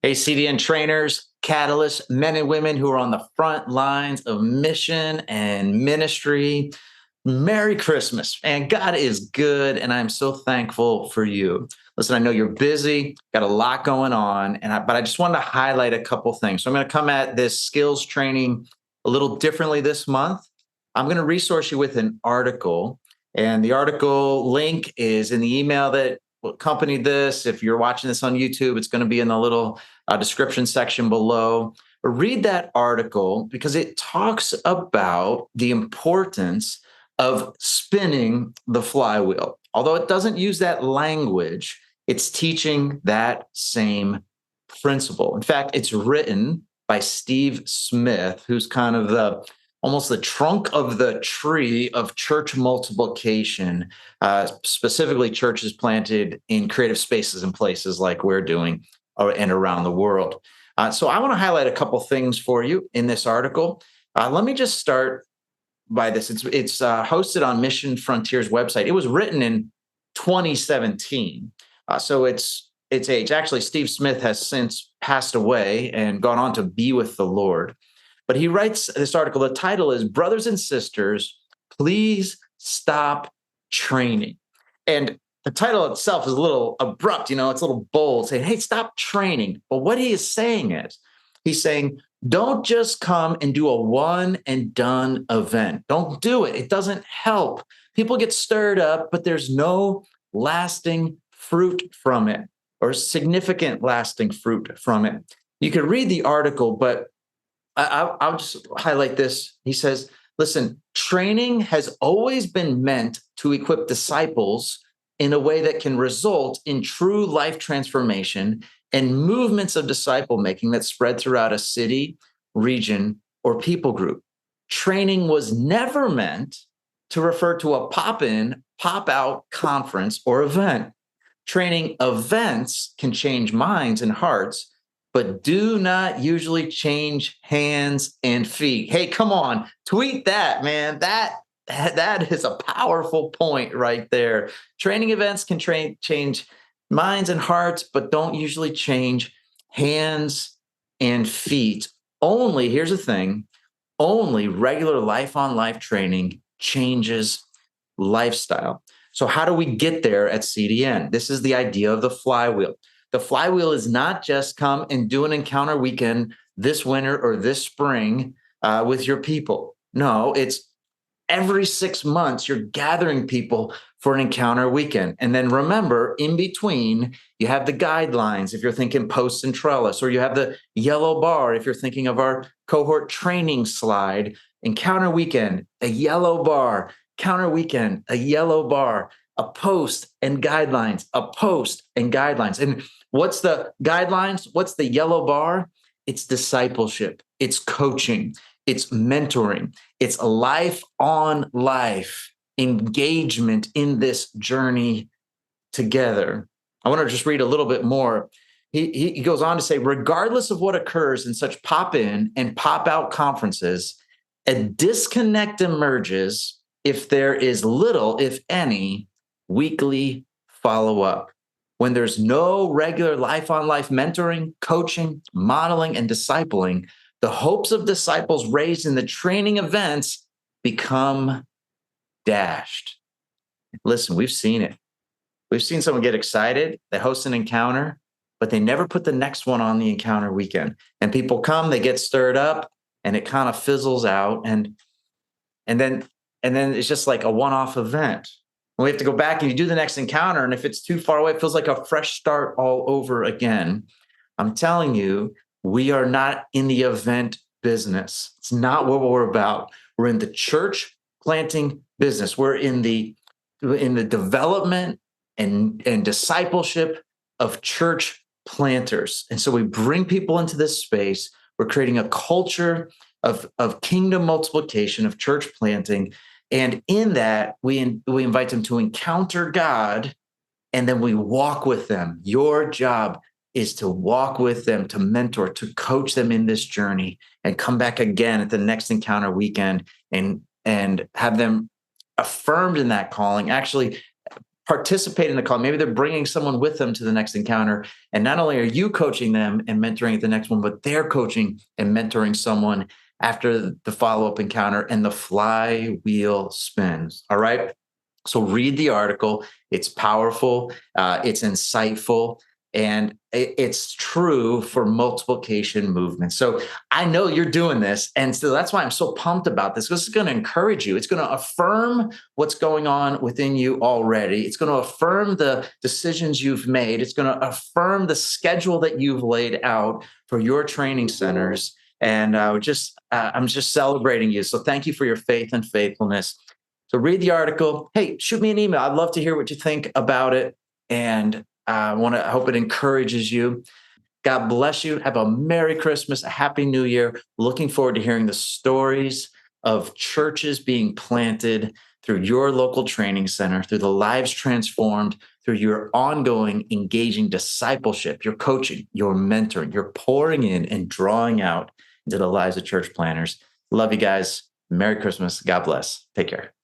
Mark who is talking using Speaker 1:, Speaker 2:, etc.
Speaker 1: Hey, CDN trainers, catalysts, men and women who are on the front lines of mission and ministry. Merry Christmas. And God is good. And I'm so thankful for you. Listen, I know you're busy, got a lot going on, but I just wanted to highlight a couple things. So I'm going to come at this skills training a little differently this month. I'm going to resource you with an article. And the article link is in the email that accompanied this. If you're watching this on YouTube, it's going to be in the little description section below. Read that article because it talks about the importance of spinning the flywheel. Although it doesn't use that language, it's teaching that same principle. In fact, it's written by Steve Smith, who's kind of almost the trunk of the tree of church multiplication, specifically churches planted in creative spaces and places like we're doing and around the world. So I want to highlight a couple things for you in this article. Let me just start by this. It's hosted on Mission Frontiers website. It was written in 2017, so it's age. Actually, Steve Smith has since passed away and gone on to be with the Lord. But he writes this article. The title is "Brothers and Sisters, Please Stop Training," and the title itself is a little abrupt. It's a little bold, saying, "Hey, stop training." But what he is saying is, he's saying, don't just come and do a one and done event. Don't do it. It doesn't help. People get stirred up, but there's no lasting fruit from it or significant lasting fruit from it. You could read the article, but I'll just highlight this. He says, listen, training has always been meant to equip disciples in a way that can result in true life transformation and movements of disciple making that spread throughout a city, region, or people group. Training was never meant to refer to a pop-in, pop-out conference or event. Training events can change minds and hearts, but do not usually change hands and feet. Hey, come on, tweet that, man. That is a powerful point right there. Training events can change minds and hearts, but don't usually change hands and feet. Only, here's the thing, only regular life on life training changes lifestyle. So how do we get there at CDN? This is the idea of the flywheel. The flywheel is not just come and do an encounter weekend this winter or this spring with your people. No, it's every 6 months, you're gathering people for an encounter weekend. And then remember, in between, you have the guidelines if you're thinking posts and trellis, or you have the yellow bar if you're thinking of our cohort training slide. Encounter weekend, a yellow bar, counter weekend, a yellow bar, a post and guidelines, a post and guidelines. And what's the guidelines? What's the yellow bar? It's discipleship, it's coaching, it's mentoring, it's life on life engagement in this journey together. I want to just read a little bit more. He goes on to say, regardless of what occurs in such pop-in and pop-out conferences, a disconnect emerges if there is little, if any, weekly follow-up. When there's no regular life-on-life mentoring, coaching, modeling, and discipling, the hopes of disciples raised in the training events become dashed. Listen, we've seen it. We've seen someone get excited, they host an encounter, but they never put the next one on the encounter weekend. And people come, they get stirred up, and it kind of fizzles out. And then it's just like a one-off event. And we have to go back and you do the next encounter. And if it's too far away, it feels like a fresh start all over again. I'm telling you, we are not in the event business. It's not what we're about. We're in the church planting business. We're in the development and discipleship of church planters. And so we bring people into this space. We're creating a culture of kingdom multiplication, of church planting. And in that, we invite them to encounter God, and then we walk with them. Your job is to walk with them, to mentor, to coach them in this journey, and come back again at the next encounter weekend and have them affirmed in that calling, actually participate in the call. Maybe they're bringing someone with them to the next encounter. And not only are you coaching them and mentoring at the next one, but they're coaching and mentoring someone after the follow-up encounter, and the flywheel spins. All right. So read the article. It's powerful. It's insightful. And it's true for multiplication movement. So I know you're doing this. And so that's why I'm so pumped about this. This is going to encourage you. It's going to affirm what's going on within you already. It's going to affirm the decisions you've made. It's going to affirm the schedule that you've laid out for your training centers. And I'm just celebrating you. So thank you for your faith and faithfulness. So read the article. Hey, shoot me an email. I'd love to hear what you think about it. And I hope it encourages you. God bless you. Have a Merry Christmas, a Happy New Year. Looking forward to hearing the stories of churches being planted through your local training center, through the lives transformed, through your ongoing engaging discipleship, your coaching, your mentoring, your pouring in and drawing out into the lives of church planners. Love you guys. Merry Christmas. God bless. Take care.